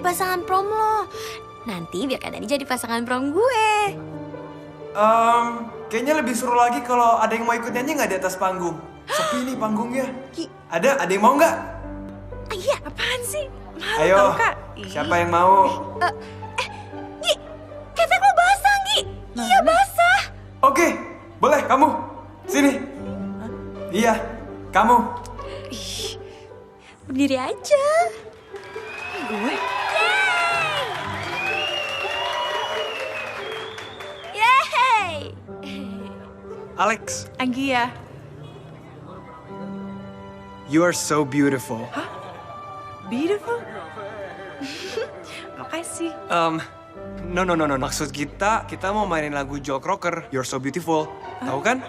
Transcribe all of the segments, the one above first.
pasangan prom lo. Nanti biar Kak Dani jadi pasangan prom gue. Kayaknya lebih seru lagi kalau ada yang mau ikut nyanyi nggak di atas panggung. Sepi nih panggungnya. Ada yang mau nggak? Iya, apaan sih? Malu Ayo, tau, Kak. siapa yang mau? Gi, ketek lo basah, Gi. Iya, basah. Oke, boleh kamu. Sini. Iya, kamu. Berdiri aja. Gue. Yeay. Alex, Anggia. you are so beautiful. Beautiful. Makasih. No. Maksud kita mau mainin lagu Joe Cocker, You're So Beautiful. Tahu kan?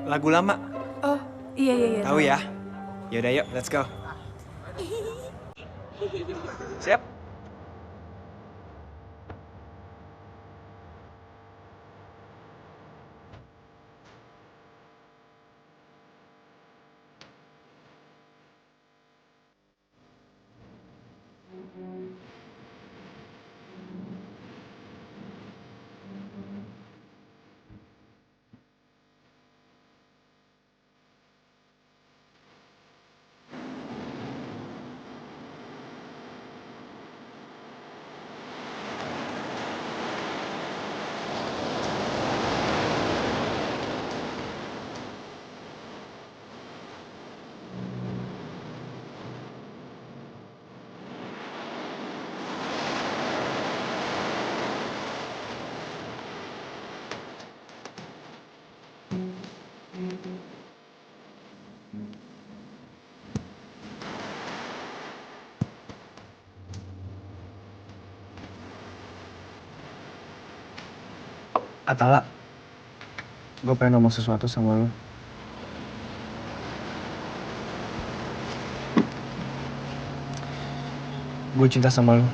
Lagu lama. Oh, iya. Tahu ya? Yaudah yuk, let's go. Siap? Atala, gue pengen ngomong sesuatu sama lo. Gue cinta sama lo.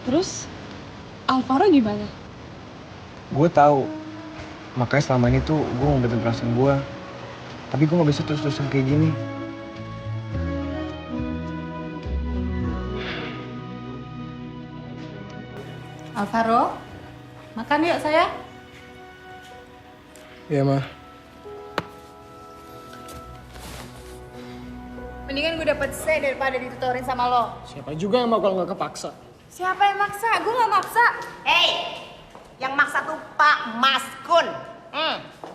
Terus, Alvaro gimana? Gue tahu, makanya selama ini tuh gue ngumpetin perasaan gue. Tapi gue gak bisa terus-terusan kayak gini. Alvaro, makan yuk sayang. Iya, Ma. Mendingan gue dapet C daripada ditutorin sama lo. Siapa juga yang mau kalau nggak kepaksa? Siapa yang maksa? Gue gak maksa. Yang maksa tuh Pak Maskun.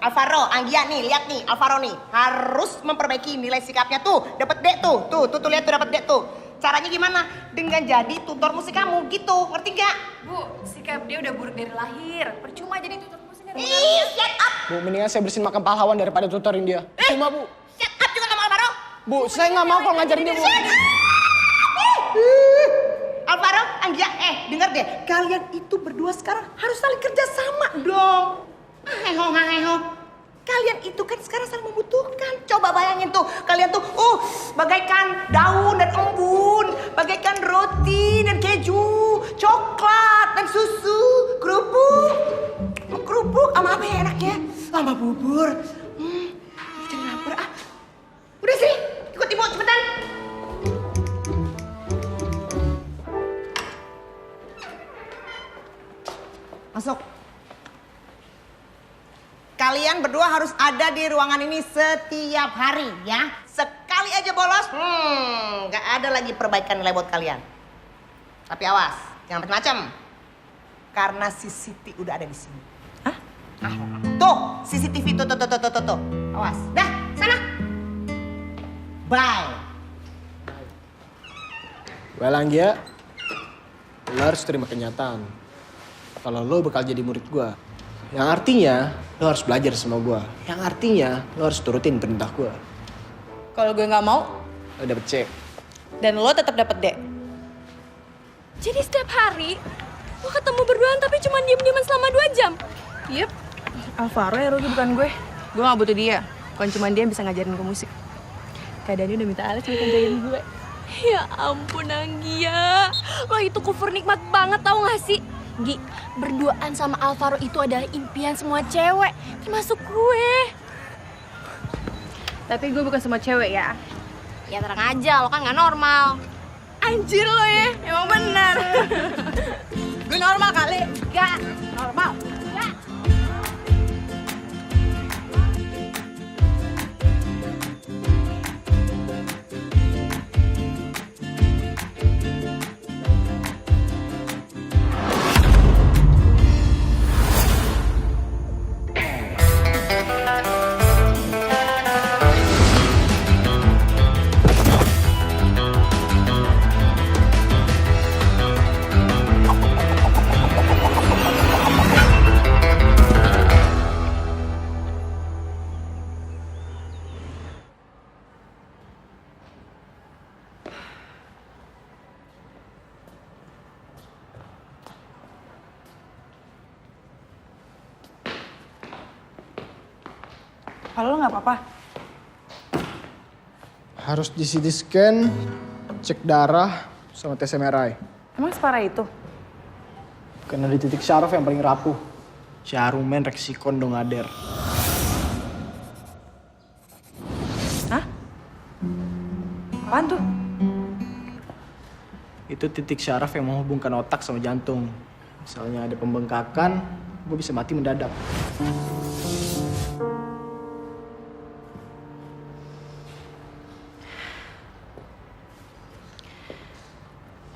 Alvaro, Anggia nih, lihat nih, Alvaro nih harus memperbaiki nilai sikapnya tuh. Dapat D tuh, tuh lihat tuh dapat D tuh. Caranya gimana? Dengan jadi tutor musik kamu gitu, ngerti gak? Bu, sikap dia udah buruk dari lahir. Percuma jadi tutor musiknya. Shut up! Bu, mendingan saya bersihin makam pahlawan daripada tutorin dia. Cuma, Bu. Shut up juga sama Alvaro. Bu, saya nggak mau kalau ngajarin dia, Bu. Alvaro, Anggia, dengar deh. Kalian itu berdua sekarang harus saling kerja sama dong. Heho. Kalian itu kan sekarang saling membutuhkan. Coba bayangin tuh, kalian tuh, bagaikan daun dan embun, bagaikan roti dan keju, coklat dan susu, kerupuk, sama apa ya enaknya? Sama bubur. Jangan lapar ah. Udah sih, ikut ibu cepetan. Masuk. Kalian berdua harus ada di ruangan ini setiap hari ya. Sekali aja bolos, nggak ada lagi perbaikan nilai buat kalian. Tapi awas, jangan macam-macam. Karena CCTV udah ada di sini. Hah? Tuh, CCTV tuh. Awas. Dah, sana. Bye. Well, Anggia, lo harus terima kenyataan. Kalau lo bakal jadi murid gua. Yang artinya, lo harus belajar sama gua. Yang artinya, lo harus turutin perintah gua. Kalau gue gak mau, Lo dapet C. dan lo tetap dapet D. Jadi setiap hari lo ketemu berduaan tapi cuma diem-dieman selama 2 jam. Yep, Alvaro ya rugi bukan gue. Gue gak butuh dia. Bukan cuma dia yang bisa ngajarin gue musik. Kak Dani udah minta Alex buat ngajarin gue. Ya ampun Anggia, lo itu kufur nikmat banget tau gak sih? Gi, berduaan sama Alvaro itu adalah impian semua cewek, termasuk gue. Tapi gue bukan semua cewek ya. Ya terang aja, lo kan nggak normal. Anjir lo ya, emang benar. Gue normal kali. Gak normal. Gak. Kalau lo nggak apa-apa. Harus di CT scan, cek darah, sama tes MRI. Emang separah itu? Karena di titik syaraf yang paling rapuh. Jarumen reksikon dong ader. Hah? Apaan tuh? Itu titik syaraf yang menghubungkan otak sama jantung. Misalnya ada pembengkakan, gue bisa mati mendadak.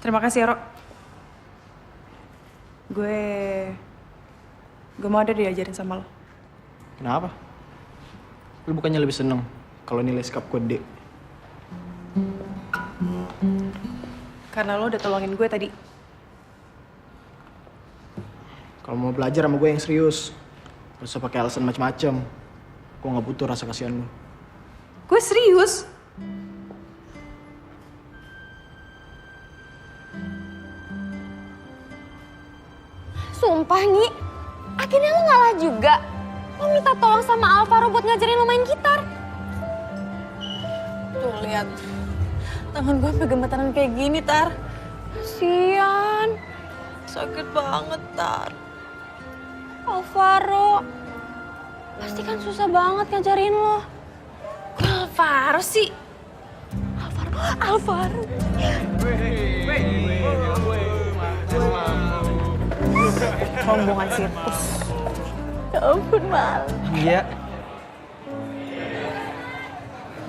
Terima kasih ya, Rok. Gue mau ada diajarin sama lo. Kenapa? Lu bukannya lebih seneng kalau nilai skap gue D? Karena lo udah tolongin gue tadi. Kalau mau belajar sama gue yang serius, gak usah pakai alasan macam-macam. Gue nggak butuh rasa kasihan lu. Gue serius. Sumpah, Ngi. Akhirnya lo ngalah juga. Lo minta tolong sama Alvaro buat ngajarin lo main gitar. Tuh, lihat. Tangan gue sampai gemetaran kayak gini, Tar. Kasian. Sakit banget, Tar. Alvaro. Pasti kan susah banget ngajarin lo. Kok Alvaro sih? Alvaro. Rombongan sirkus. Ya ampun, Mal. Iya.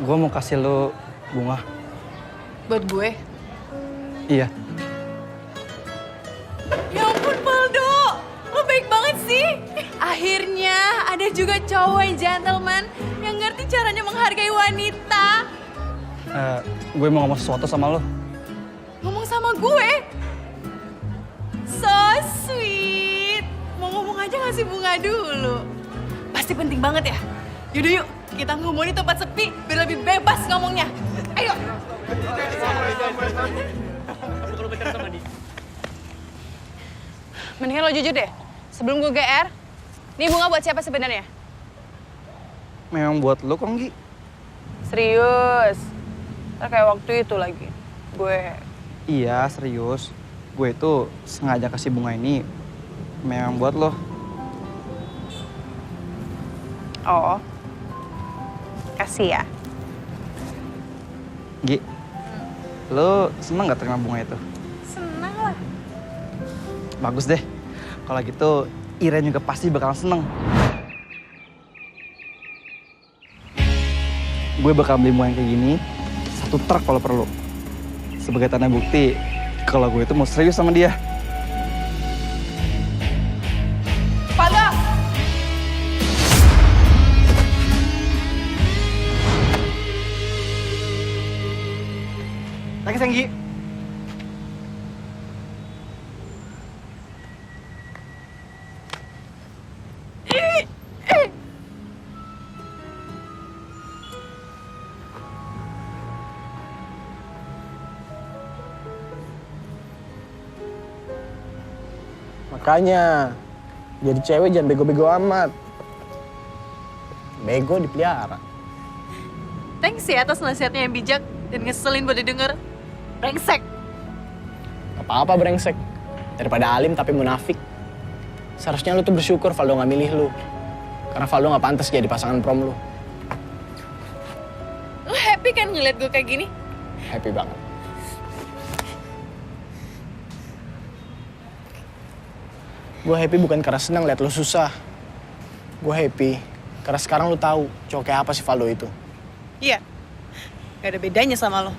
Gue mau kasih lo bunga. Buat gue? Iya. Ya ampun, Paldo. Lo baik banget sih. Akhirnya ada juga cowok yang gentleman yang ngerti caranya menghargai wanita. Gue mau ngomong sesuatu sama lo. Ngomong sama gue? So sweet. Mau ngomong aja ngasih bunga dulu. Pasti penting banget ya? Yaudah yuk, kita ngomong di tempat sepi biar lebih bebas ngomongnya. Ayo. Mendingan lo jujur deh. Sebelum gue GR, ini bunga buat siapa sebenarnya? Memang buat lo kok, Nggi? Serius. Ntar kayak waktu itu lagi. Gue... Iya, serius. Gue itu sengaja kasih bunga ini memang buat lo. Oh. Kasih ya. Nggi, lo seneng gak terima bunga itu? Senang lah. Bagus deh. Kalau gitu, Iren juga pasti bakalan seneng. Gue bakal beli bunga yang kayak gini, 1 truk kalau perlu. Sebagai tanda bukti kalau gue itu mau serius sama dia. Paldo! Thanks, Nggi. Makanya, jadi cewek jangan bego-bego amat. Bego dipelihara. Thanks ya atas nasihatnya yang bijak dan ngeselin buat didengar. Brengsek. Apa-apa brengsek. Daripada alim tapi munafik. Seharusnya lu tuh bersyukur Valdo gak milih lu. Karena Valdo gak pantas jadi pasangan prom lu. Lu happy happy kan ngeliat gue kayak gini? Happy banget. Gue happy bukan karena senang liat lo susah. Gue happy karena sekarang lo tahu cowok kayak apa sih Valdo itu. Iya, gak ada bedanya sama lo.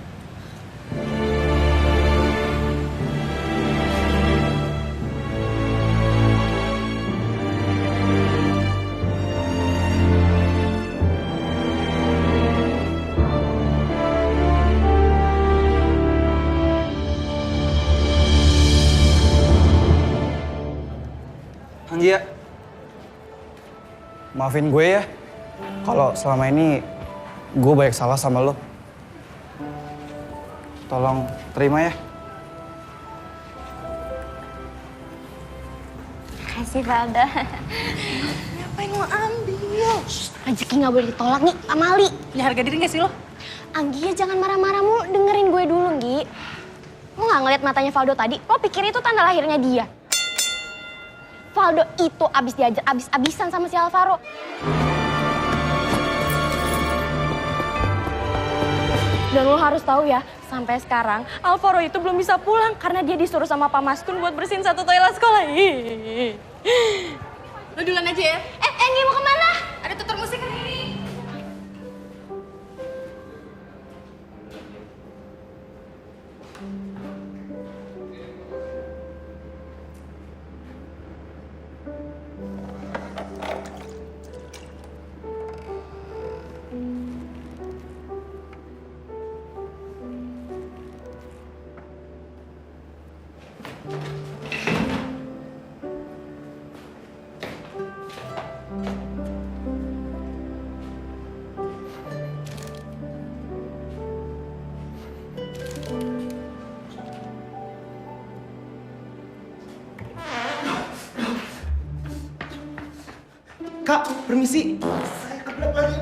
Anggia, Maafin gue ya, kalau selama ini gue banyak salah sama lo. Tolong terima ya. Makasih, Valdo. Ngapain lo ambil? Rezeki nggak boleh ditolak nih, Amali. Punya harga diri gak sih lo? Anggi, jangan marah-marah mulu. Dengerin gue dulu, Nggi. Lo nggak ngeliat matanya Valdo tadi? Lo pikir itu tanda lahirnya dia? Valdo itu abis diajar abis-abisan sama si Alvaro. Dan lo harus tahu ya, sampai sekarang Alvaro itu belum bisa pulang karena dia disuruh sama Pak Maskun buat bersihin satu toilet sekolah. Lo duluan aja ya. Nggi mau kemana? Ada tutor musik hari ini. Kak, permisi. Saya kebelet lagi.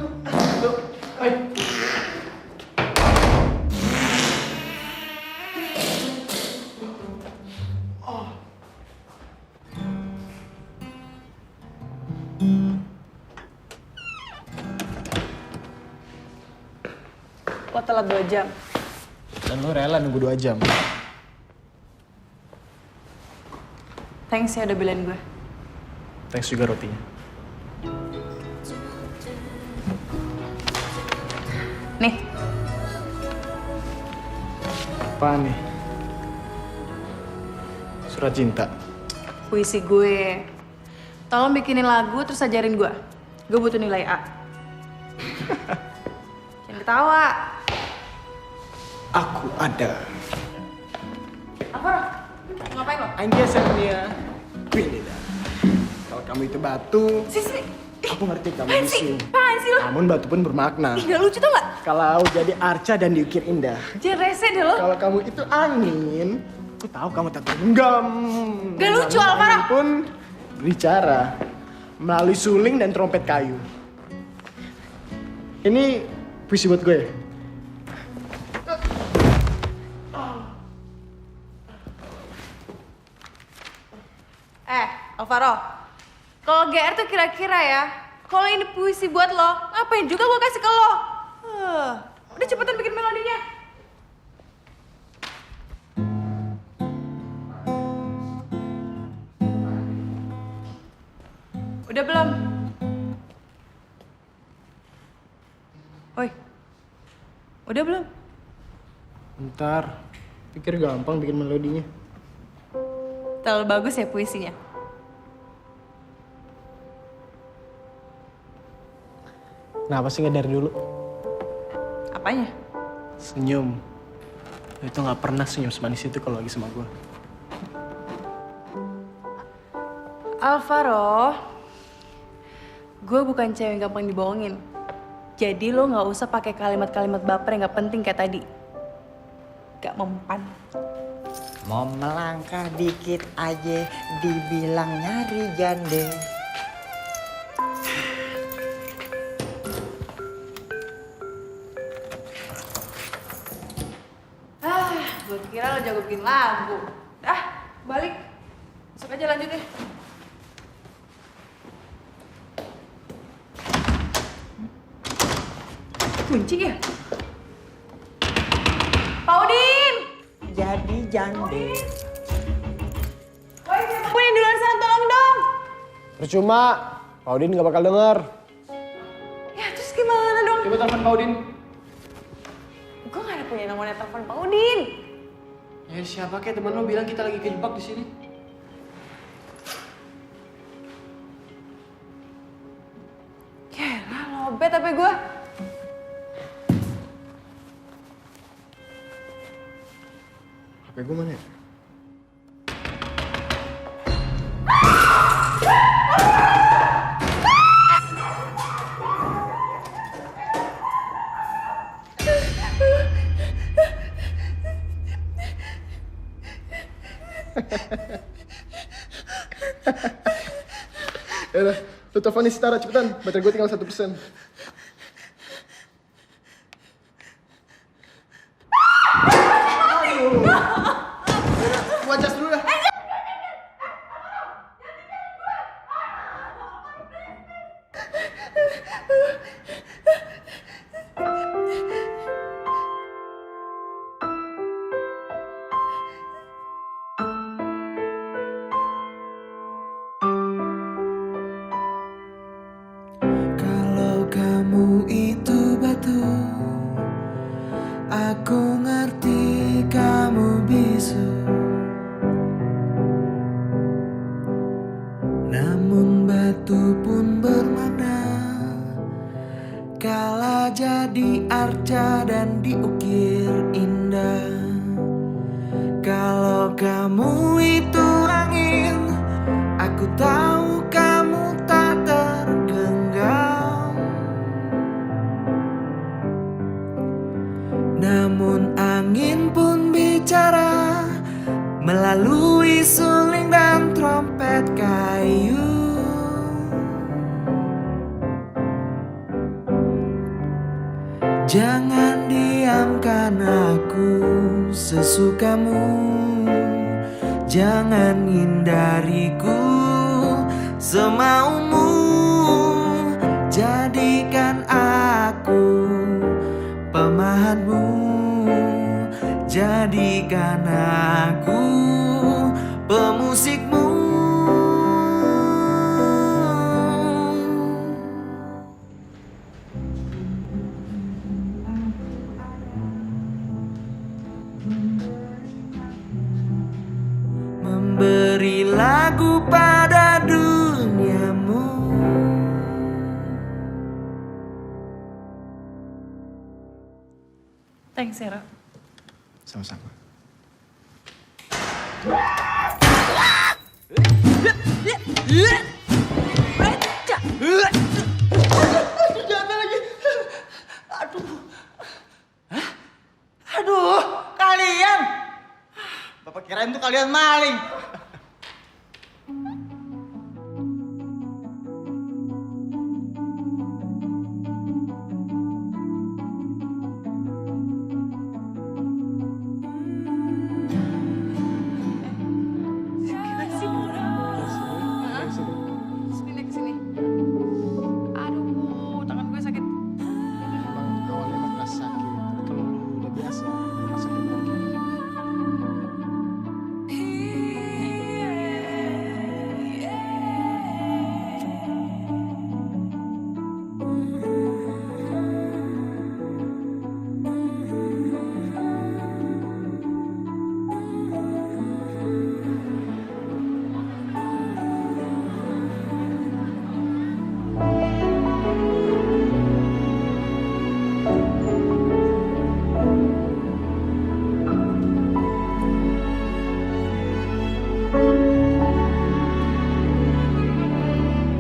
Lo telat 2 jam. Dan lo rela nunggu 2 jam. Thanks ya udah belain gue. Thanks juga rotinya. Nih, Apaan nih? Surat cinta. puisi gue. Tolong bikinin lagu terus ajarin gue. Gue butuh nilai A. Jangan ketawa. Aku ada. Apa? Ngapain lo? Anggia Sernia. Winida. Kalau kamu itu batu, Sisi. aku ngerti kamu Apaan sih? bisu. Apaan sih lo? Namun batu pun bermakna. Ih, gak lucu tau gak? Kalau jadi arca dan diukir indah. Jangan rese deh lo. Kalau kamu itu angin, aku tahu kamu tak tenggelam. Gak lucu, Namun Alvaro. angin pun berbicara melalui suling dan trompet kayu. Ini puisi buat gue. Alvaro, kalau GR tuh kira-kira ya, kalau ini puisi buat lo, ngapain juga gue kasih ke lo? Udah cepetan bikin melodinya. Udah belum? Oi, udah belum? Ntar, pikir gampang bikin melodinya. Terlalu bagus ya puisinya? Kenapa sih nggak dari dulu? Apanya? Senyum. Lo itu nggak pernah senyum semanis itu kalau lagi sama gue. Alvaro, gue bukan cewek yang gampang dibohongin. Jadi lo nggak usah pakai kalimat-kalimat baper yang nggak penting kayak tadi. Gak mempan. Mau melangkah dikit aja dibilang nyari jande. Gue kira lo jago bikin lagu. Balik. Masuk aja lanjut deh. Kunci ya? jadi jande. Woi, siapa yang duluan sana tolong dong. Percuma, Pak Udin gak bakal denger. Ya terus gimana dong? Coba telepon Pak Udin. Gue gak ada punya nomornya telepon Pak Udin. Ya siapa kayak temen lo bilang kita lagi kejebak di sini. Yaelah, lobet HP gue. HP gue mana ya? Yaudah, lu telepon nih Sitara cepetan. Baterai gue tinggal 1%. Gua cas dulu dah. Kalau kamu itu batu, aku ngerti kamu bisu. Namun batu pun bermakna kala jadi arca dan diukir indah. Kalau kamu itu angin, aku tahu kamu tak tergenggam. Namun angin pun bicara melalui suling dan trompet kayu. Jangan diamkan aku sesukamu, jangan hindariku semaumu. Jadikan aku pemahatmu, jadikan aku pemusikmu. Memberi lagu pada duniamu. Thanks ya, Ra. Sama-sama. Aduh, kalian. Bapak kirain tuh kalian maling. Sini, kesini. Aduh, tangan gue sakit. Emang awalnya emang gak sakit. Kalau lu udah biasa, gak sakit lagi.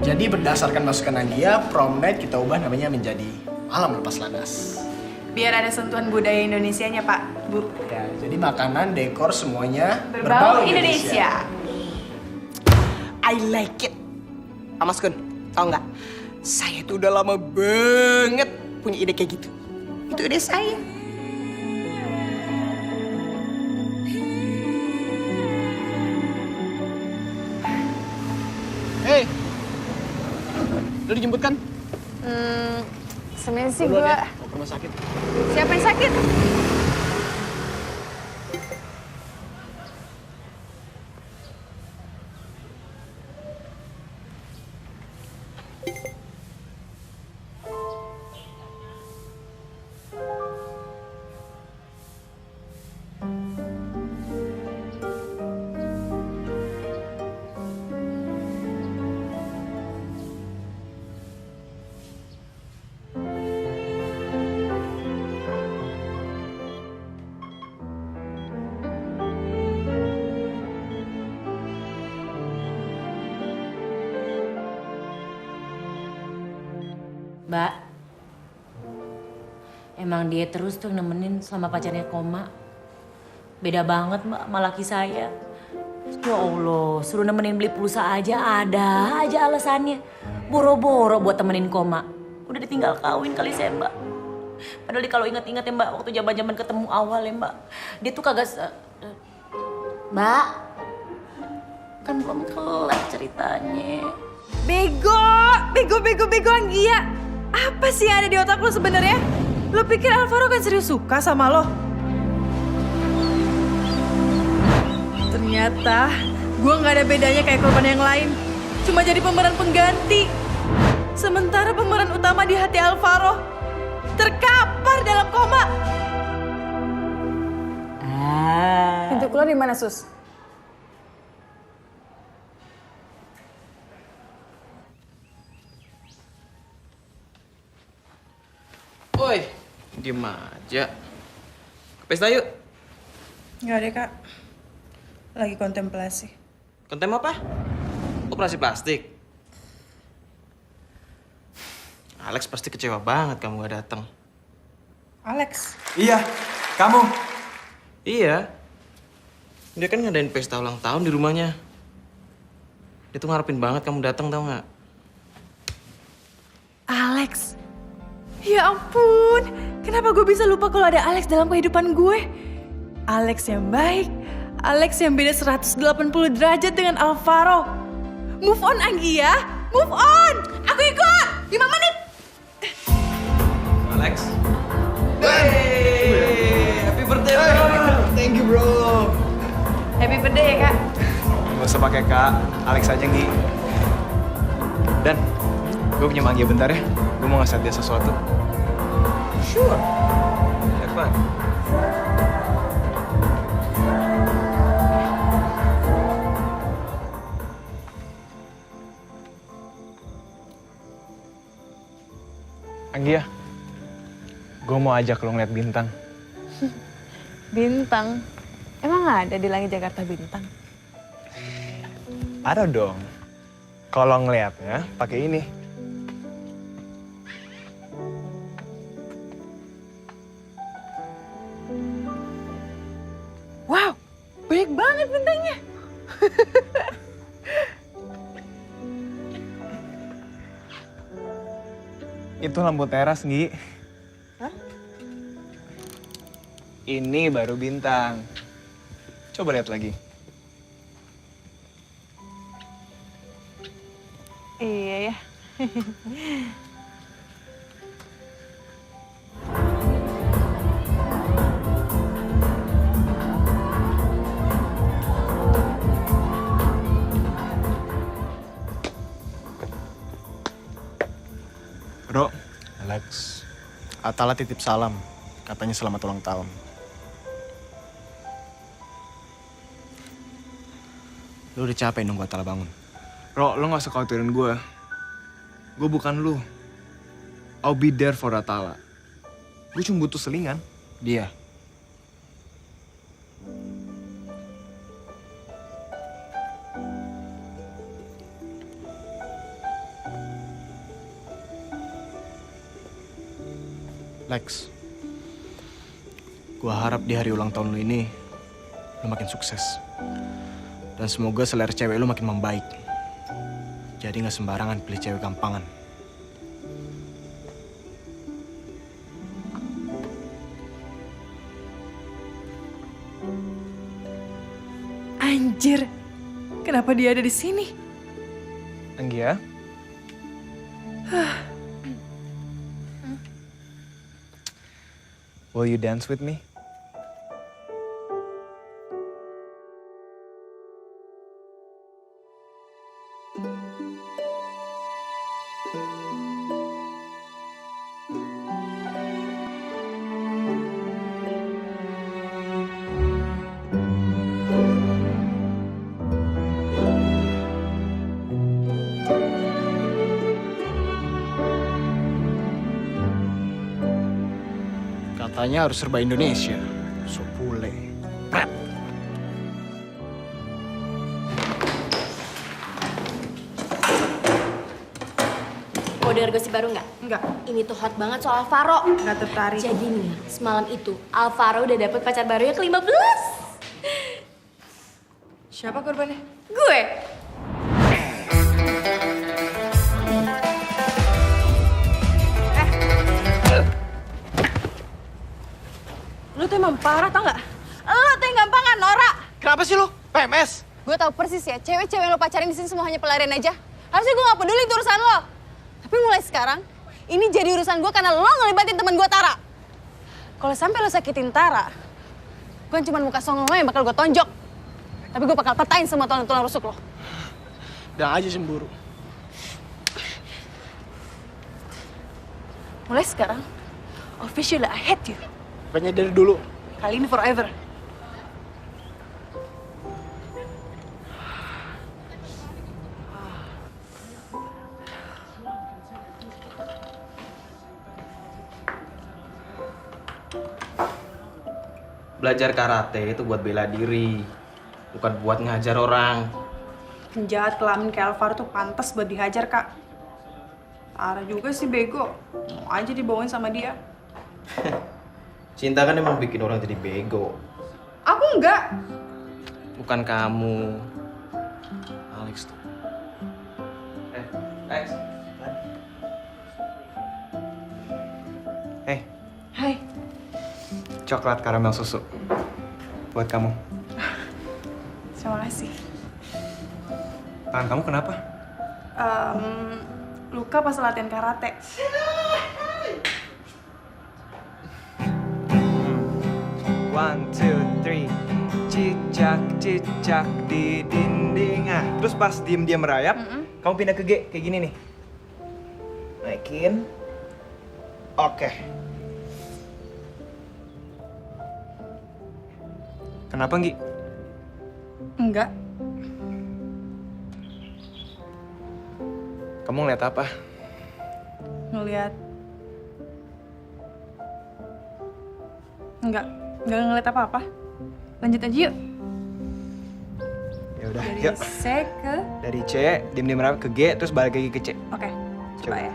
Jadi berdasarkan masukan Nadia, prom night kita ubah namanya menjadi malam lepas landas. Biar ada sentuhan budaya Indonesianya, Pak, Bu. Ya, jadi makanan, dekor semuanya Berbau Indonesia. I like it. Pak Mas Kun, tau nggak? Saya tuh udah lama banget punya ide kayak gitu. Itu ide saya. Hei, lu dijemput kan? Sebenarnya sih Duluan gue... ya, mau ke rumah sakit. Siapa yang sakit? Mbak, emang dia terus tuh nemenin selama pacarnya koma. Beda banget Mbak sama laki saya. Ya Allah, suruh nemenin beli pulsa aja ada aja alasannya. Boro-boro buat temenin koma. Udah ditinggal kawin kali saya Mbak. Padahal kalau ingat-ingat ya Mbak, waktu zaman-zaman ketemu awal ya Mbak. Dia tuh kagak Mbak, kan belum kelar ceritanya. Bego Anggia. Apa sih yang ada di otak lo sebenarnya? Lo pikir Alvaro kan serius suka sama lo? Ternyata gue gak ada bedanya kayak korban yang lain. Cuma jadi pemeran pengganti. Sementara pemeran utama di hati Alvaro terkapar dalam koma. Pintu keluar di mana, Sus? Woi, diem aja. Ke pesta yuk. Nggak deh, Kak. Lagi kontemplasi. Kontem apa? Operasi plastik. Alex pasti kecewa banget kamu gak datang. Alex? Iya, kamu. Iya. Dia kan ngadain pesta ulang tahun di rumahnya. Dia tuh ngarepin banget kamu datang, tau gak? Alex? Ya ampun, kenapa gue bisa lupa kalau ada Alex dalam kehidupan gue? Alex yang baik, Alex yang beda 180 derajat dengan Alvaro. Move on Anggia, move on! Aku ikut! 5 menit! Alex? Hey, happy birthday, bro! Thank you, bro. Happy birthday ya, Kak. Gak usah pakai Kak, Alex aja, Nggi. Dan, gue punya manggil bentar ya. Gue mau ngasih dia sesuatu. Sure. Have fun. Anggia, gue mau ajak lo ngeliat bintang. Bintang? Emang ada di langit Jakarta bintang? Ada dong. Kalau ngeliatnya pakai ini. Wow, banyak banget bintangnya. Itu lampu teras, Nggi. Hah? Ini baru bintang. Coba lihat lagi. Iya ya. Bro, Alex. Atala titip salam. Katanya selamat ulang tahun. Lu udah capek nunggu Atala bangun? Bro, lo gak usah khawatirin gue. Gue bukan lu. I'll be there for Atala. Gue cuma butuh selingan. Dia. Lex, gua harap di hari ulang tahun lu ini lu makin sukses. Dan semoga selera cewek lu makin membaik. Jadi gak sembarangan pilih cewek gampangan. Anjir, kenapa dia ada di sini? Anggia? Will you dance with me? Katanya harus serba Indonesia. So bule. Pret. Mau denger gosip baru nggak? Enggak, Ini tuh hot banget soal Alvaro. nggak tertarik. Jadi nih, semalam itu Alvaro udah dapet pacar barunya ke-15. Siapa korbannya? Gue. Lu tuh emang parah tau nggak? Lu tuh yang gampangan, Nora. Kenapa sih lu? PMS? Gue tahu persis ya, cewek-cewek yang lo pacarin di sini semua hanya pelarian aja. Harusnya gue gak peduli itu urusan lo. Tapi mulai sekarang, ini jadi urusan gue karena lo ngelibatin teman gue Tara. Kalau sampai lo sakitin Tara, gue cuma muka songong lo yang bakal gue tonjok. Tapi gue bakal patahin semua tulang rusuk lo. Udah aja cemburu. Mulai sekarang, officially I hate you. Bukannya dari dulu. Kali ini forever. Belajar karate itu buat bela diri, bukan buat ngajar orang. Penjahat kelamin kayak Alvaro tuh pantas buat dihajar, Kak. Tara juga sih bego. Mau aja dibawain sama dia. Cinta kan emang bikin orang jadi bego. Aku enggak. Bukan kamu. Alex tuh. Alex. Hey, Hai. coklat karamel susu. Buat kamu. Terima kasih. Tangan kamu kenapa? Luka pas latihan karate. One, two, three. Cicak, cicak di dinding. Ah, terus pas diem-diem merayap, kamu pindah ke G, kayak gini nih. Naikin. Oke. Kenapa, Nggi? Enggak. Kamu ngeliat apa? Ngeliat. Enggak ngeliat apa-apa. Lanjut aja yuk. Ya udah, Dari yuk. C ke... Dari C, diem-diem merayap ke G, terus balik lagi ke C. Oke, coba ya.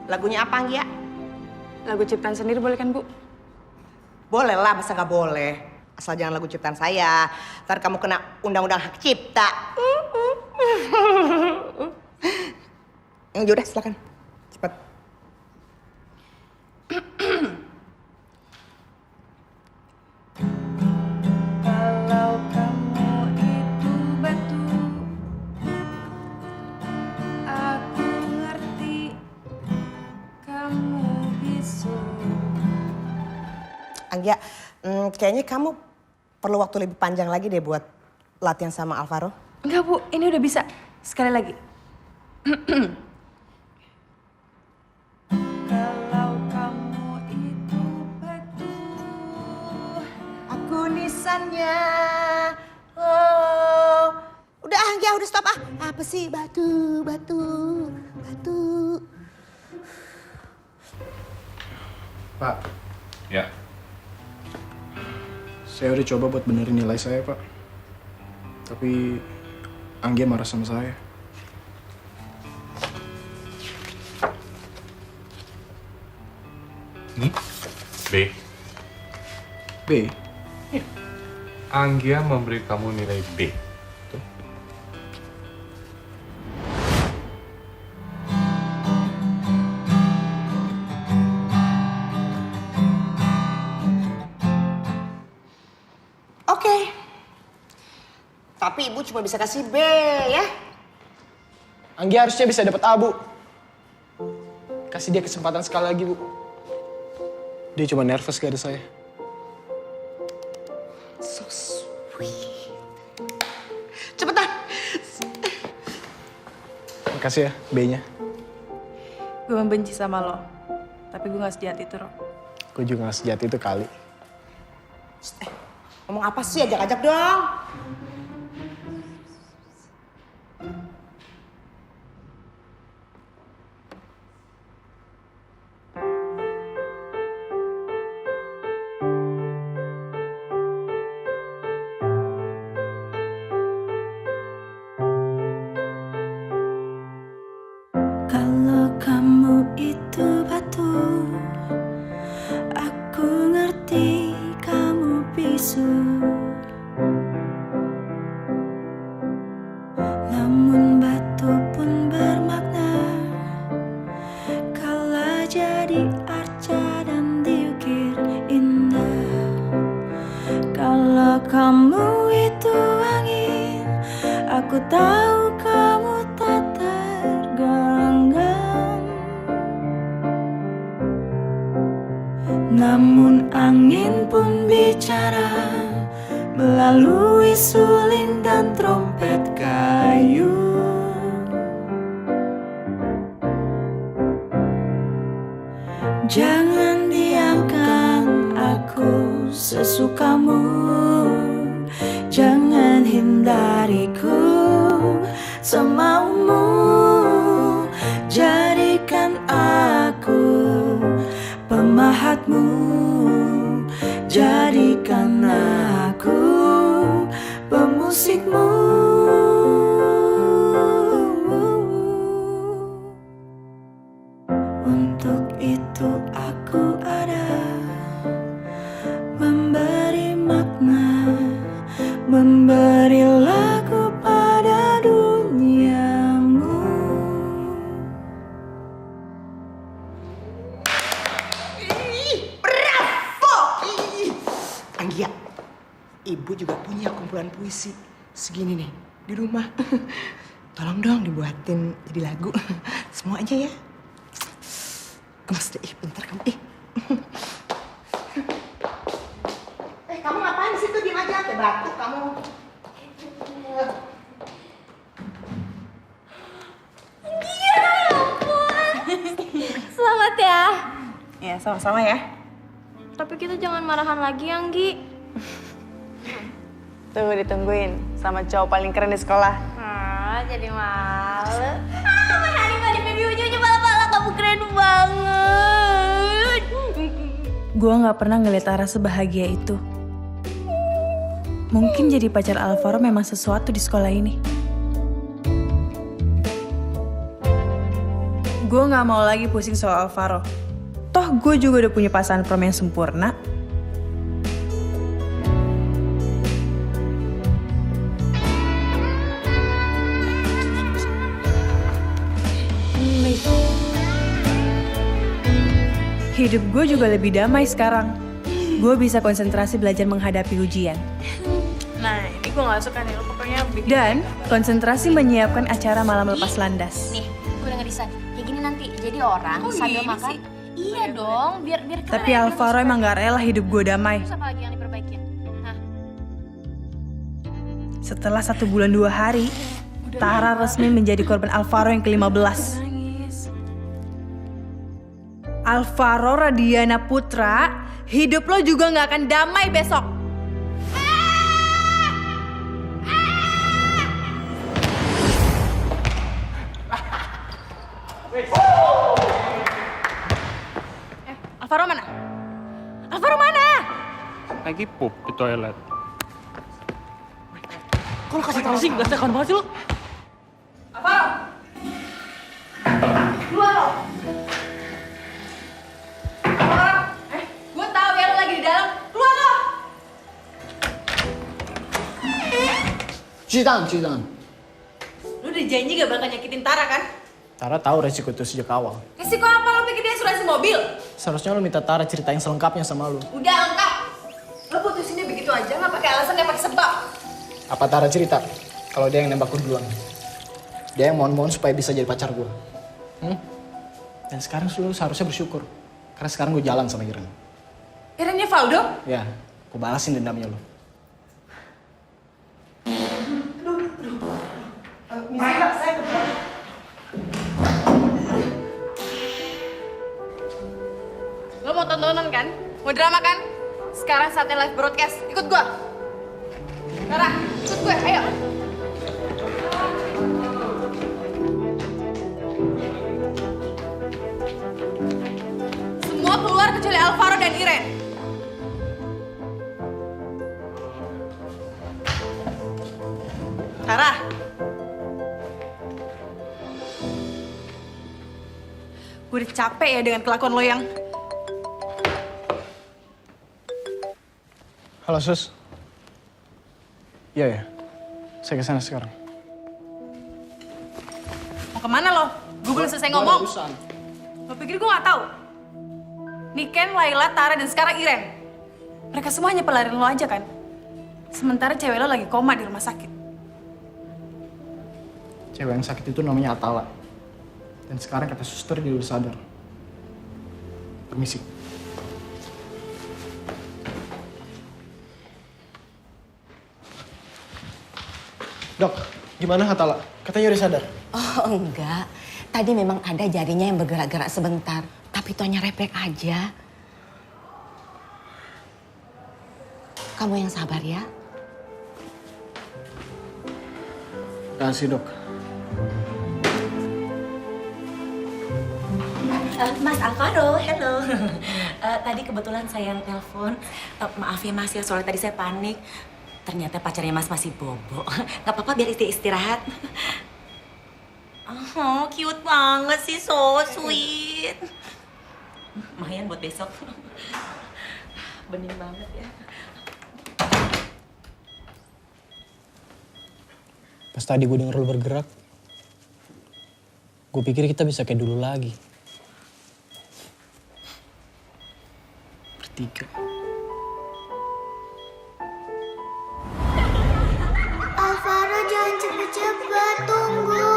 Lagunya apa, Anggia? Lagu ciptaan sendiri boleh kan, Bu? Boleh lah, masa nggak boleh? Asal jangan lagu ciptaan saya. Ntar kamu kena undang-undang hak cipta. Yaudah, silakan. Cepat. Kalau kamu itu batu, aku ngerti kamu bisu. Anggia, kayaknya kamu perlu waktu lebih panjang lagi deh buat latihan sama Alvaro. Enggak, Bu, ini udah bisa. Sekali lagi. Kalau kamu itu batu, Aku nisannya. Oh. Udah, Anggia, udah stop ah. Apa sih batu, batu, batu. Pak, Ya, saya udah coba buat benerin nilai saya, Pak. Tapi Anggia marah sama saya. Ini B. B? Anggia memberi kamu nilai B. Tuh. Oke. Tapi ibu cuma bisa kasih B ya. Anggia harusnya bisa dapat A, Bu. Kasih dia kesempatan sekali lagi, Bu. Dia cuma nervous gak ada saya. So sweet. Cepetan. Makasih ya, B-nya. Gue membenci sama lo. Tapi gue gak sejahat itu, Ro. Gue juga gak sejahat itu kali. Ngomong apa sih? Ajak-ajak dong. Kalau kamu itu batu, aku ngerti kamu bisu. Namun batu pun bermakna kala jadi arca dan diukir indah. Kalau kamu itu angin, aku tahu kamu tak tergenggam. Namun angin pun bicara melalui suling dan trompet kayu. Jangan diamkan aku sesukamu, jangan hindariku semaumu. Jadikan aku pemahatmu, jadikan aku pemusikmu. Untuk itu aku ada, memberi makna, memberi lagu pada duniamu. Bravo! Anggia, ibu juga punya kumpulan puisi segini nih di rumah. Tolong dong dibuatin jadi lagu. Semua aja ya. Gemes deh, pintar kamu. Kamu ngapain di situ? Diam aja, kayak batuk kamu. Iya, ampun. Selamat ya. Ya, sama-sama ya. Tapi kita jangan marahan lagi, Anggi. Tunggu ditungguin sama cowok paling keren di sekolah. Jadi malu. Mas Hani mah di baby ujungnya pala-pala kamu keren banget. Gue gak pernah ngeliat Ara sebahagia itu. Mungkin jadi pacar Alvaro memang sesuatu di sekolah ini. Gue gak mau lagi pusing soal Alvaro. Toh gue juga udah punya pasangan prom yang sempurna. Hidup gue juga lebih damai sekarang. Gue bisa konsentrasi belajar menghadapi ujian. Nah, ini gue gak suka nih, lo pokoknya bikin. Dan konsentrasi menyiapkan acara malam lepas landas. Nih, gue udah ngedesain. Kayak gini nanti, jadi orang sambil makan. Iya dong, biar keren. Tapi Alvaro emang gak rela hidup gue damai. Terus apa lagi yang diperbaikin? Hah? Setelah 1 bulan 2 hari, Tara resmi menjadi korban Alvaro yang ke-15. Alvaro Radiana Putra, hidup lo juga gak akan damai besok. Alvaro mana? Alvaro mana? Lagi pup di toilet. Kok lo kasih tau sih? Gak sekan banget sih lo. Apa? Keluar lo. Keluar. Gue tahu ya lo lagi di dalam. Keluar lo. Cuci tangan. Lu udah janji gak bakal nyakitin Tara kan? Tara tahu resiko itu sejak awal. Resiko apa? Lo pikir dia asuransi mobil? Seharusnya lo minta Tara ceritain selengkapnya sama lo. Udah lengkap. Lo putusinnya begitu aja nggak pakai alasan, nggak pakai sebab. Apa Tara cerita kalau dia yang nembak gue duluan? Dia yang mohon-mohon supaya bisa jadi pacar gue. Dan sekarang lo seharusnya bersyukur. Karena sekarang gue jalan sama Iren. Irennya Valdo? Ya, gue balasin dendamnya lo. Lo mau tontonan kan? Mau drama kan? Sekarang saatnya live broadcast. Ikut gua. Tara, ikut gue. Ayo. Semua keluar kecuali Alvaro dan Iren. Tara. Gue udah capek ya dengan kelakuan lo yang... Halo Sus. Iya ya, saya kesana sekarang. Mau kemana lo? Gue belum selesai ngomong. Lo pikir gue gak tahu? Niken, Laila, Tara, dan sekarang Iren. Mereka semua hanya pelarian lo aja kan? Sementara cewek lo lagi koma di rumah sakit. Cewek yang sakit itu namanya Atala. Dan sekarang kata suster dia udah sadar. Permisi. Dok, gimana Atala? Katanya udah sadar. Oh enggak, tadi memang ada jarinya yang bergerak-gerak sebentar. Tapi itu hanya refleks aja. Kamu yang sabar ya. Kasih dok. Mas Alvaro, hello. Tadi kebetulan saya yang telepon. Maaf ya Mas ya, soalnya tadi saya panik. Ternyata pacarnya Mas masih bobo. Gak apa-apa biar istirahat. Oh, cute banget sih, so sweet. Lumayan buat besok. Bening banget ya. Pas tadi gue denger lo bergerak, gue pikir kita bisa kayak dulu lagi. Bertiga. Alvaro jangan cepet-cepet, tunggu.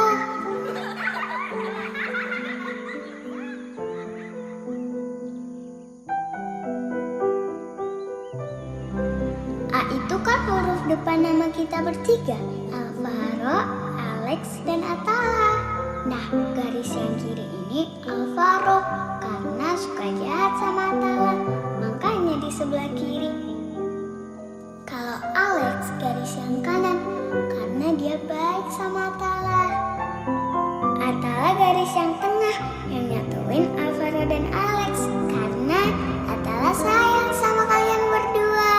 A itu kan huruf depan nama kita bertiga. Alvaro, Alex, dan Atala. Nah, garis yang kiri ini Alvaro karena suka jahat sama Atala. Makanya di sebelah kiri. Kalau Alex garis yang kanan karena dia baik sama Atala. Atala garis yang tengah yang nyatuin Alvaro dan Alex karena Atala sayang sama kalian berdua.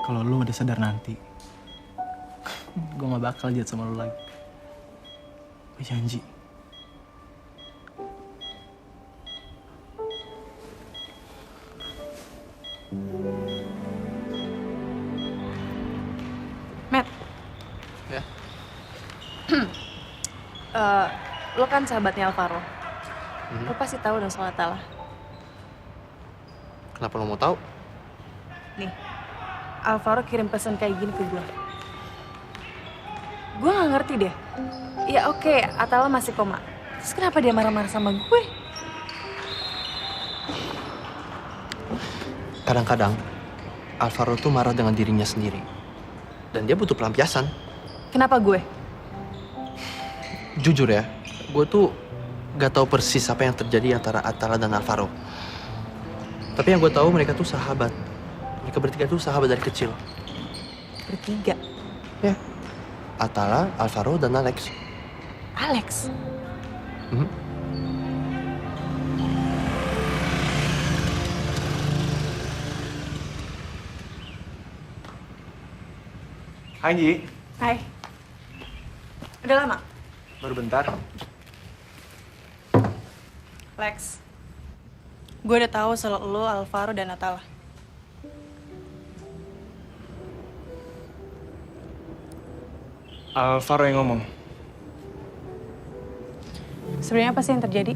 Kalau lu udah sadar nanti, gue gak bakal jahat sama lu lagi. Gue janji. Matt. Ya? Lo kan sahabatnya Alvaro. Lo pasti tahu dong soal Atala. Kenapa lo mau tahu? Nih, Alvaro kirim pesan kayak gini ke gue. Gue gak ngerti deh. Ya oke, Atala masih koma. Terus kenapa dia marah-marah sama gue? Kadang-kadang Alvaro tuh marah dengan dirinya sendiri. Dan dia butuh pelampiasan. Kenapa gue? Jujur ya, gue tuh gak tahu persis apa yang terjadi antara Atala dan Alvaro. Tapi yang gue tahu mereka tuh sahabat. Mereka bertiga tuh sahabat dari kecil. Bertiga? Ya. Atala, Alvaro, dan Alex. Alex? Anggi. Hai. Udah lama? Baru bentar. Lex. Gue udah tahu soal lo, Alvaro, dan Atala. Alvaro yang ngomong. Sebenarnya apa sih yang terjadi?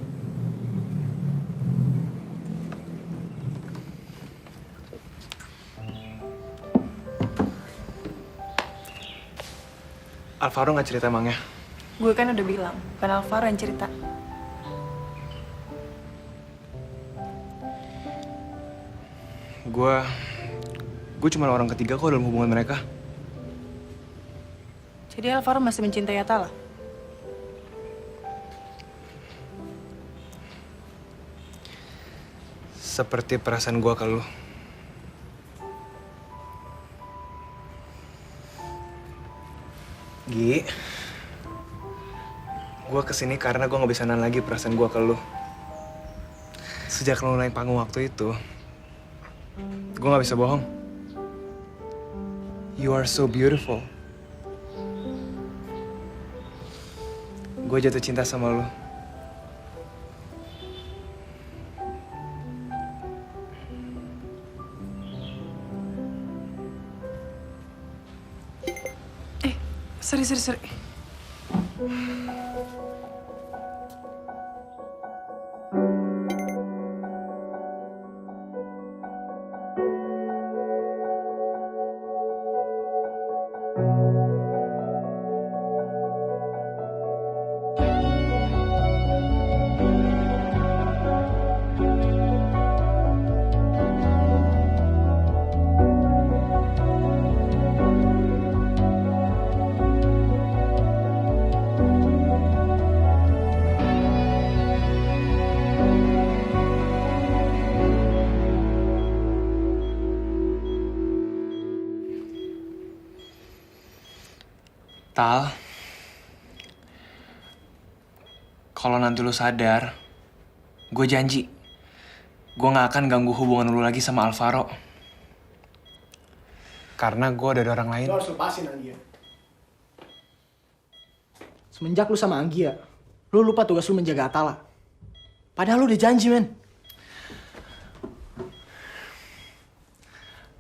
Alvaro nggak cerita emangnya? Gue kan udah bilang, bukan Alvaro yang cerita. Gue cuma orang ketiga kok dalam hubungan mereka. Jadi Alvaro masih mencintai Atala? Seperti perasaan gue ke lu. Gi, gue kesini karena gue nggak bisa nahan lagi perasaan gue ke lu. Sejak lu naik panggung waktu itu, gue nggak bisa bohong. You are so beautiful. Gue jatuh cinta sama lu. Sorry. Tal, kalau nanti lu sadar, gue janji, gue gak akan ganggu hubungan lu lagi sama Alvaro. Karena gue ada orang lain. Lu harus lepasin Anggia. Semenjak lu sama Anggia, lu lupa tugas lu menjaga Atala. Padahal lu udah janji, men.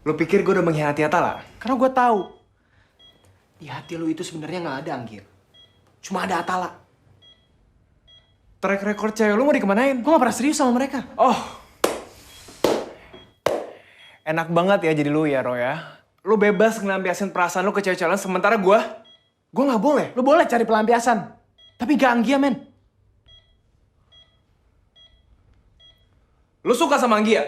Lu pikir gue udah mengkhianati Atala? Karena gue tahu di hati lu itu sebenarnya nggak ada Anggir. Cuma ada Atala. Track record cewek lu mau dikemanain? Gue gak pernah serius sama mereka. Oh. Enak banget ya jadi lu ya, Roy ya. Lu bebas ngelampiasin perasaan lu ke cewek-cewek lain, sementara gue gak boleh. Lu boleh cari pelampiasan. Tapi gak Anggia, men. Lu suka sama Anggia?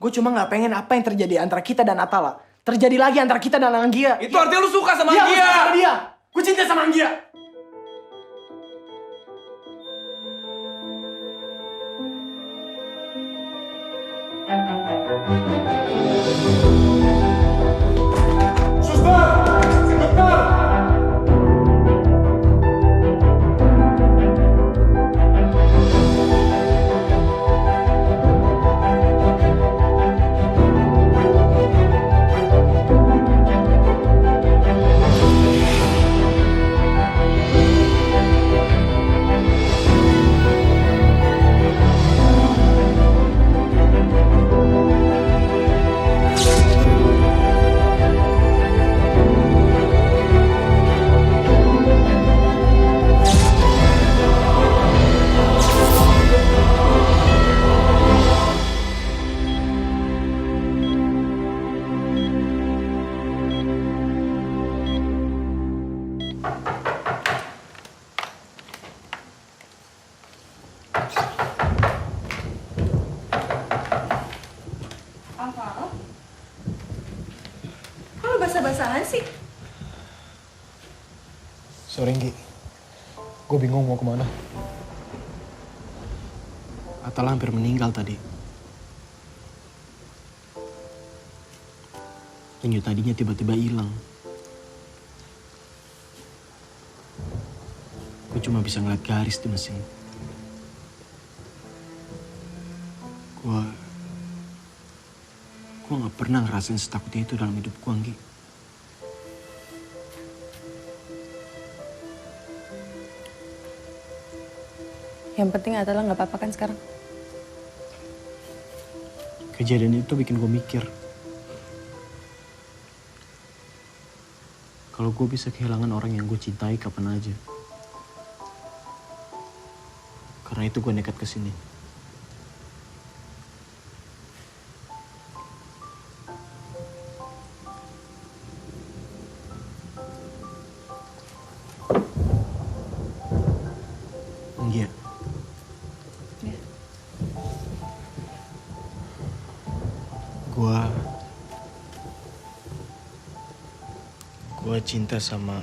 Gue cuma gak pengen apa yang terjadi antara kita dan Atala terjadi lagi antara kita dan Anggia. Itu artinya lu suka sama Anggia? Anggia? Iya, sama dia. Gue cinta sama Anggia. Basah-basahan sih. Sorry, Nggi. Gue bingung mau kemana. Atala hampir meninggal tadi. Penyu tadinya tiba-tiba hilang. Gue cuma bisa ngeliat garis di mesin. Gue gak pernah ngerasain setakut itu dalam hidup gue, Nggi. Yang penting Atala nggak apa-apa kan sekarang? Kejadian itu bikin gue mikir. Kalau gue bisa kehilangan orang yang gue cintai kapan aja. Karena itu gue nekat kesini. Iya. Gue cinta sama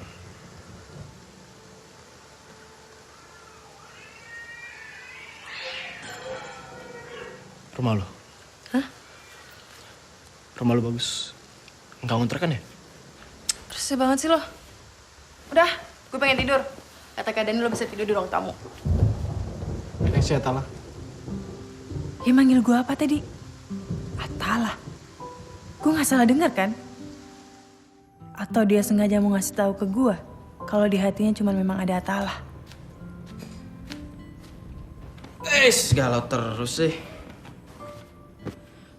rumah lo. Hah? Rumah lo bagus. Enggak ngontrak kan ya? Bersih banget sih lo. Udah, gue pengen tidur. Kata Kak Dani lo bisa tidur di ruang tamu. Si Atala. Ya manggil gue apa tadi? Atala. Gue gak salah dengar kan? Atau dia sengaja mau ngasih tahu ke gue kalau di hatinya cuma memang ada Atala. Galau terus sih.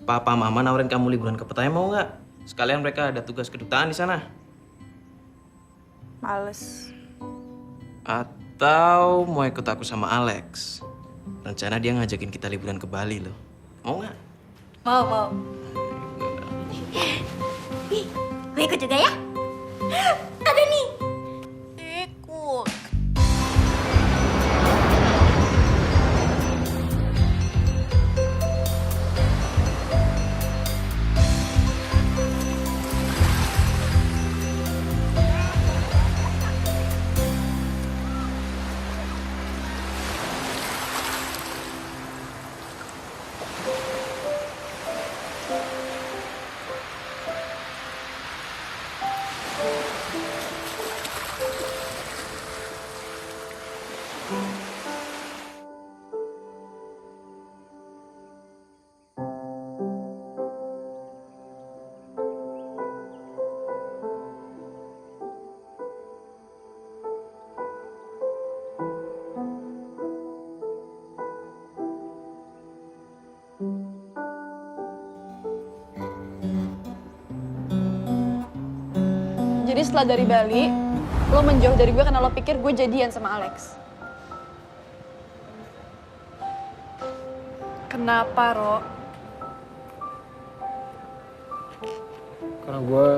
Papa Mama nawarin kamu liburan ke Pattaya mau nggak? Sekalian mereka ada tugas kedutaan di sana. Males. Atau mau ikut aku sama Alex? Rencana dia ngajakin kita liburan ke Bali loh. Mau nggak? Mau. Gue ikut juga ya? Ada nih. Ikut. Jadi setelah dari Bali, lo menjauh dari gue karena lo pikir gue jadian sama Alex. Kenapa, Ro? Karena gue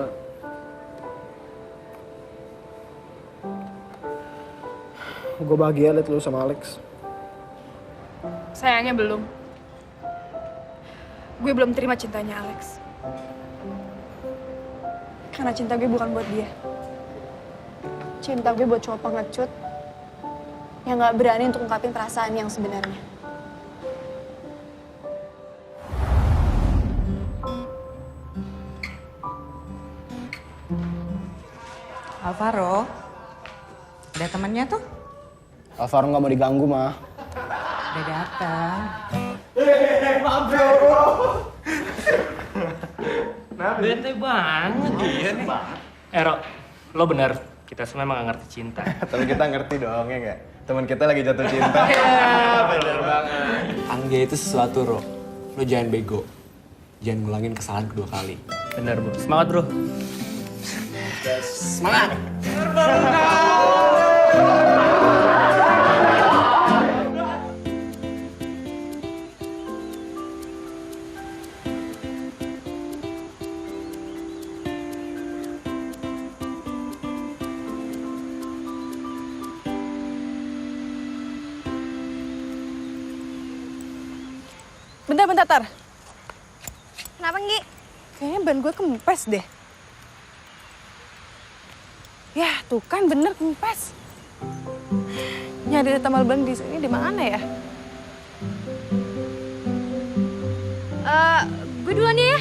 bahagia liat lu sama Alex. Sayangnya belum. Gue belum terima cintanya Alex. Karena cinta gue bukan buat dia. Cinta gue buat cowok pengecut yang gak berani untuk ungkapin perasaan yang sebenarnya. Alvaro, ada temannya tuh? Alvaro nggak mau diganggu, mah. Udah datang. Maaf, bro. Bete banget dia nih. Ero, lo bener. Kita semua emang gak ngerti cinta. Tapi kita ngerti dong, ya nggak? Teman kita lagi jatuh cinta. Bener banget. Angga itu sesuatu, Ro. Lo jangan bego. Jangan ngulangin kesalahan kedua kali. Bener, bro. Semangat, bro. Semangat! Bentar, Tar. Kenapa, Nggi? Kayaknya ban gue kempes deh. Ya, tuh kan bener kempes. Nyari tambal ban di sini di mana ya? Gue duluan ya.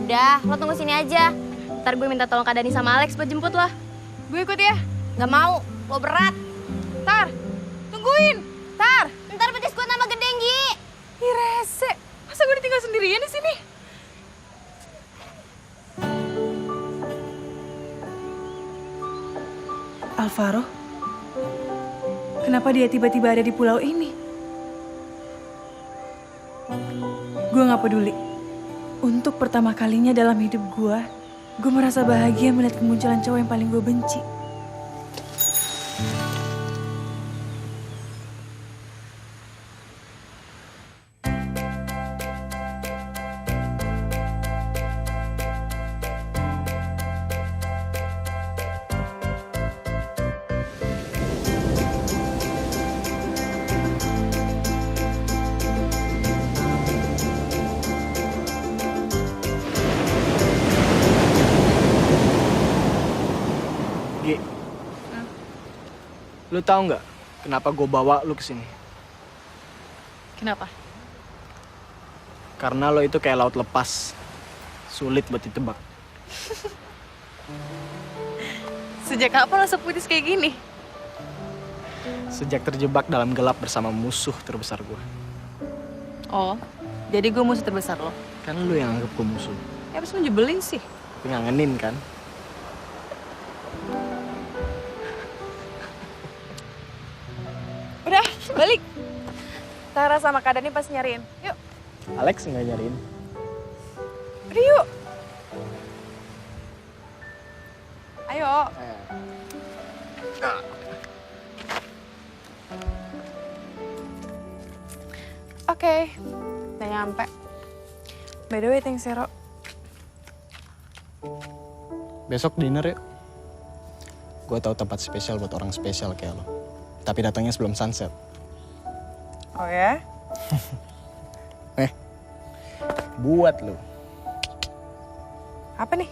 Udah, lo tunggu sini aja. Ntar gue minta tolong Kak Dani sama Alex buat jemput lo. Gue ikut ya. Gak mau, lo berat. Tar, tungguin. Tar. Ntar petis gue tambah gede, Nggi. Ih, rese. Masa gue ditinggal sendirian di sini? Alvaro, Kenapa dia tiba-tiba ada di pulau ini? Gue gak peduli. Untuk pertama kalinya dalam hidup gue merasa bahagia melihat kemunculan cowok yang paling gue benci. Gi, lu tahu nggak kenapa gue bawa lu kesini? Kenapa? Karena lo itu kayak laut lepas, sulit buat ditebak. Sejak kapan lo seputis kayak gini? Sejak terjebak dalam gelap bersama musuh terbesar gue. Oh, jadi gue musuh terbesar lo? Kan lu yang anggap gue musuh. Ya abis lo jebelin sih. Tapi ngangenin kan? Udah, balik. Tara sama Kak Dani pas nyariin. Yuk. Alex nggak nyariin. Udah yuk. Ayo. Oke, udah nyampe. By the way, thanks Zero. Besok dinner yuk. Gue tahu tempat spesial buat orang spesial kayak lo. Tapi datangnya sebelum sunset. Oh ya? Buat lo. Apa nih?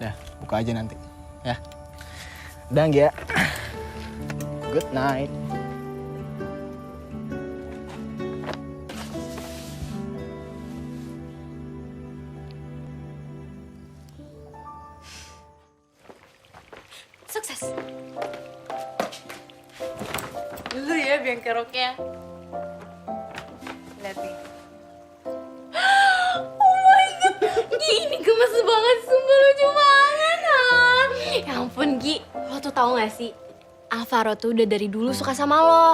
Dah, buka aja nanti. Ya. Udah, ya. Good night. Sukses. Lu ya biang keroknya. Lihat nih. Oh my god, Gi, ini gemes banget, sumpah lucu banget. Ya ampun Gi, lo tuh tahu gak sih, Alvaro tuh udah dari dulu suka sama lo.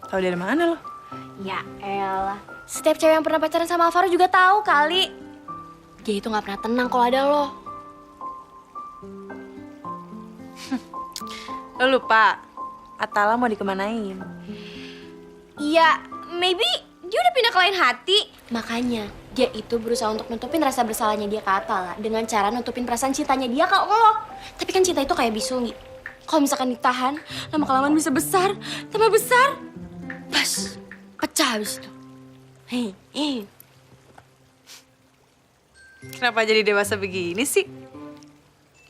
Tahu dari mana lo? Ya elah, setiap cewek yang pernah pacaran sama Alvaro juga tahu kali. Dia itu gak pernah tenang kalau ada lo. Lo lupa, Atala mau dikemanain? Iya, maybe dia udah pindah ke lain hati. Makanya dia itu berusaha untuk nutupin rasa bersalahnya dia ke Atala dengan cara nutupin perasaan cintanya dia ke lo. Tapi kan cinta itu kayak bisul, Gi. Kalau misalkan ditahan, lama-kelamaan bisa besar, tambah besar, pas, pecah habis itu. Kenapa jadi dewasa begini sih?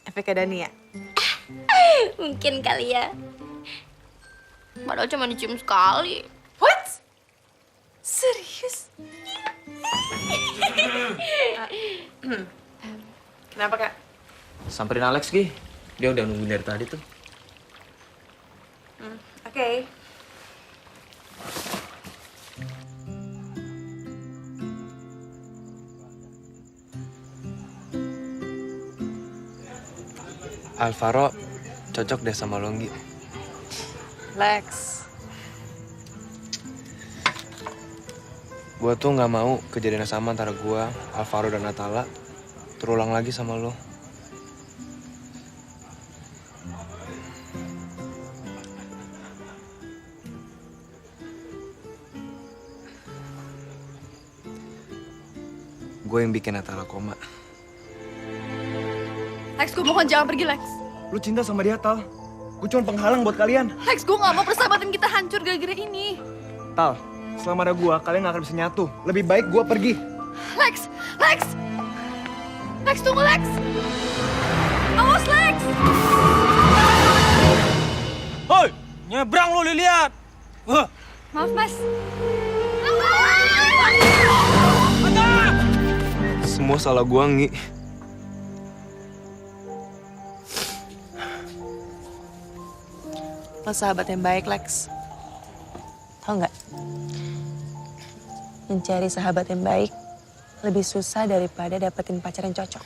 Efek Dani ya? Mungkin kali ya. Padahal cuma dicium sekali. What? Serius? Kenapa, Kak? Samperin Alex, Gi. Dia udah nungguin dari tadi tuh. Oke. Alvaro cocok deh sama Longgi. Lex. Gua tuh nggak mau kejadian yang sama antara gua, Alvaro dan Atala terulang lagi sama lo. Gue yang bikin Atala koma. Lex, gue mohon jangan pergi, Lex. Lu cinta sama dia, Tal. Gue cuma penghalang buat kalian. Lex, gue gak mau persahabatan kita hancur gara-gara ini. Tal, selama ada gua, kalian gak akan bisa nyatu. Lebih baik gua pergi. Lex! Lex! Lex, tunggu, Lex! Awas, Lex! Hoi, nyebrang lu, lihat. Maaf, Mas. Semua salah gua, Ngi. Lo sahabat yang baik, Lex. Tahu nggak? Mencari sahabat yang baik lebih susah daripada dapetin pacar yang cocok.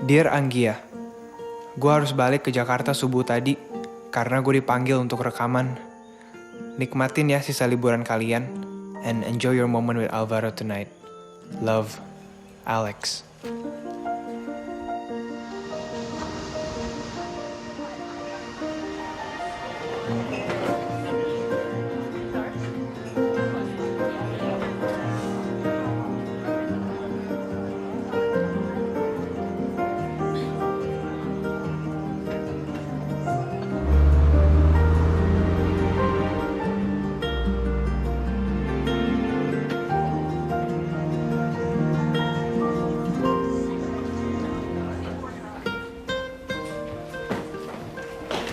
Dear Anggia, gue harus balik ke Jakarta subuh tadi karena gue dipanggil untuk rekaman. Nikmatin ya sisa liburan kalian and enjoy your moment with Alvaro tonight. Love, Alex.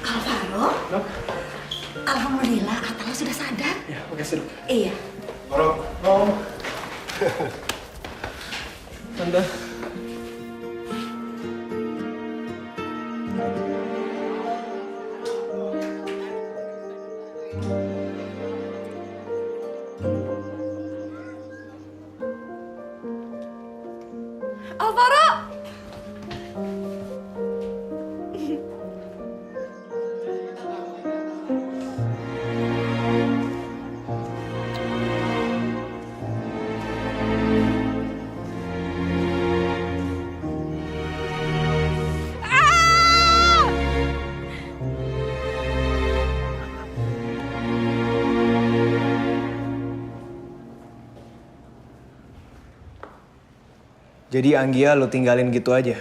Alvaro? Alhamdulillah, Atala sudah sadar. Ya, makasih dok. Iya. Tante. Alvaro! Jadi Anggia lo tinggalin gitu aja?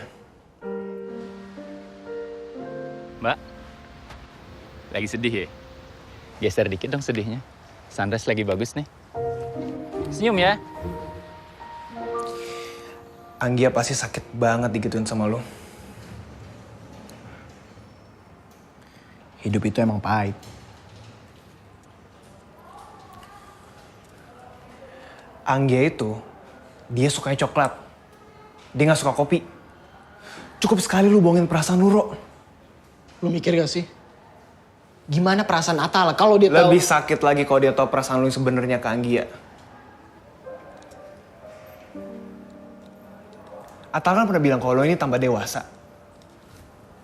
Mbak, lagi sedih ya? Geser dikit dong sedihnya. Sunrise lagi bagus nih. Senyum ya. Anggia pasti sakit banget digituin sama lo. Hidup itu emang pahit. Anggia itu, dia sukanya coklat. Dia gak suka kopi. Cukup sekali lu bohongin perasaan lu, Ro. Lu mikir gak sih? Gimana perasaan Atala kalau dia tahu? Lebih sakit lagi kalau dia tahu perasaan lu yang sebenarnya ke Anggia. Atala kan pernah bilang kalau lu ini tambah dewasa.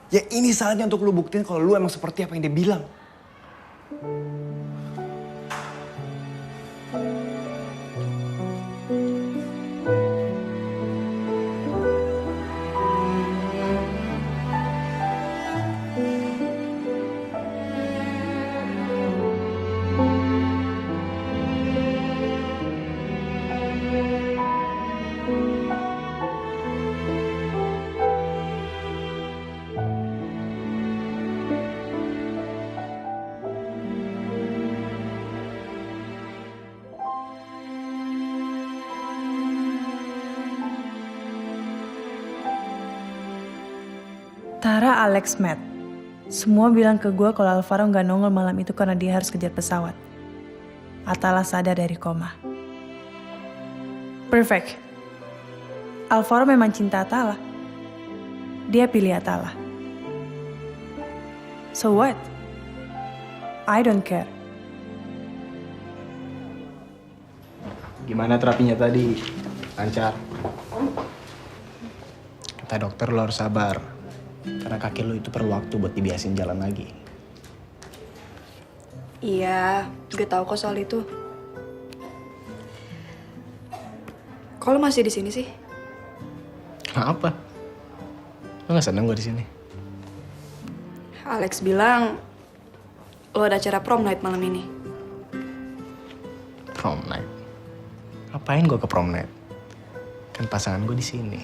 Ya ini saatnya untuk lu buktiin kalau lu emang seperti apa yang dia bilang. Tara, Alex, Matt. Semua bilang ke gue kalau Alvaro nggak nongol malam itu karena dia harus kejar pesawat. Atala sadar dari koma. Perfect. Alvaro memang cinta Atala. Dia pilih Atala. So what? I don't care. Gimana terapinya tadi? Lancar. Kata dokter lo harus sabar. Karena kaki lo itu perlu waktu buat dibiasin jalan lagi. Iya, gue tahu kok soal itu. Kok lo masih di sini sih? Apa? Lo gak seneng gue di sini? Alex bilang lo ada acara prom night malam ini. Prom night? Ngapain gue ke prom night? Kan pasangan gue di sini.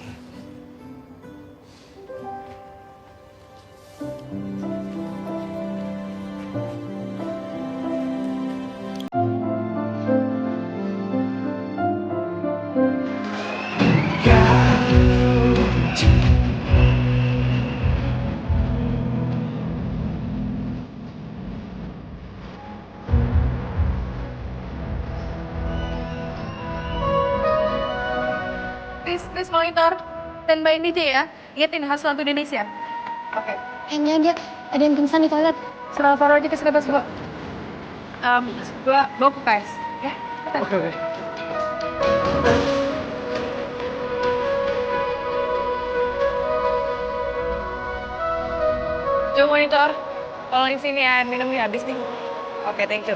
Please monitor standby DJ ya. Ingetin harus selalu Indonesia. Oke. Dia ada yang pingsan di toilet. Suruh Alvaro aja ke sana pas gua. Gua bawa ke KS. Ya. Oke. monitor. Tolong di sini ya, minumnya habis nih. Oke, thank you.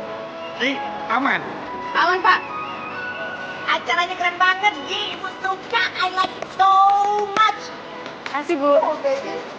Aman? Aman, Pak. Acaranya keren banget, Gi. Ibu suka. I like it so much. Kasih, Bu. Oh, baby.